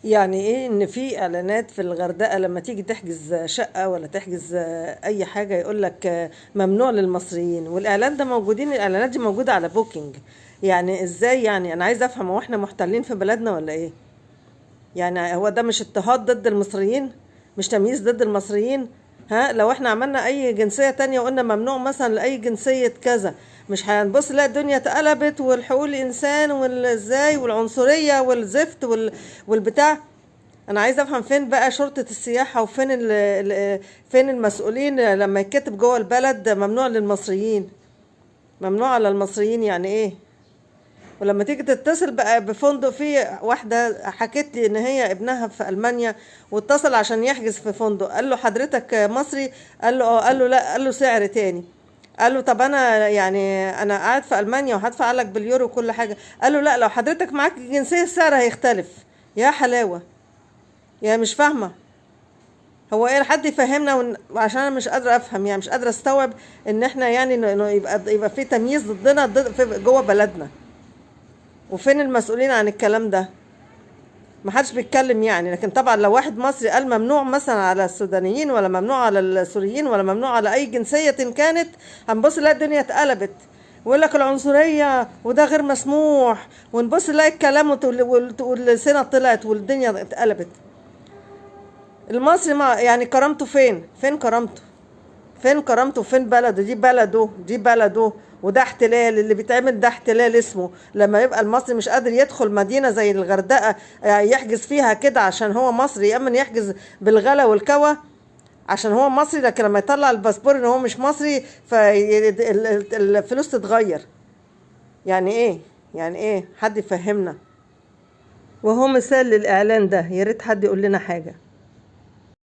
يعني ايه ان في اعلانات في الغردقه لما تيجي تحجز شقه ولا تحجز اي حاجه يقول لك ممنوع للمصريين، والاعلان ده موجودين، الاعلانات دي موجوده على بوكينج. يعني ازاي؟ يعني انا عايزه افهم، هو احنا محتلين في بلدنا ولا ايه؟ يعني هو ده مش اضطهاد ضد المصريين؟ مش تمييز ضد المصريين؟ ها، لو احنا عملنا اي جنسية تانية وقلنا ممنوع مثلا لأي جنسية كذا، مش هنبص لا الدنيا اتقلبت والحقوق الانسان والازاي والعنصرية والزفت والبتاع. انا عايزه افهم فين بقى شرطة السياحة، وفين فين المسؤولين لما يتكتب جوه البلد ممنوع للمصريين؟ ممنوع على المصريين يعني ايه؟ ولما تيجي تتصل بقى بفندق، في واحدة حكت لي ان هي ابنها في المانيا واتصل عشان يحجز في فندق، قال له حضرتك مصري؟ قال له اه. قال له لا. قال له سعر تاني. قال له طب انا يعني انا قاعد في المانيا وهدفع لك باليورو وكل حاجة. قال له لا، لو حضرتك معاك جنسية السعر هيختلف. يا حلاوة. يعني مش فاهمة. هو ايه؟ حد يفهمنا عشان انا مش قادرة افهم، يعني مش قادرة استوعب ان احنا يعني إنه يبقى في تمييز ضدنا جوه بلدنا. وفين المسؤولين عن الكلام ده؟ ما حدش بيتكلم يعني. لكن طبعا لو واحد مصري قال ممنوع مثلا على السودانيين، ولا ممنوع على السوريين، ولا ممنوع على اي جنسية كانت، هنبص نلاقي الدنيا اتقلبت، ويقول لك العنصرية وده غير مسموح، ونبص نلاقي الكلام والسنة طلعت والدنيا اتقلبت. المصري ما يعني كرامته فين؟ فين كرامته؟ فين كرامته؟ فين بلده؟ دي بلده، دي بلده. وده احتلال، اللي بيتعمل ده احتلال اسمه. لما يبقى المصري مش قادر يدخل مدينة زي الغردقة يحجز فيها كده عشان هو مصري، يأمن يحجز بالغلا والكوى عشان هو مصري، لكن لما يطلع الباسبور ان هو مش مصري فالفلوس تتغير. يعني ايه؟ يعني ايه؟ حد يفهمنا. وهو مثال للإعلان ده، يا ريت حد يقول لنا حاجة.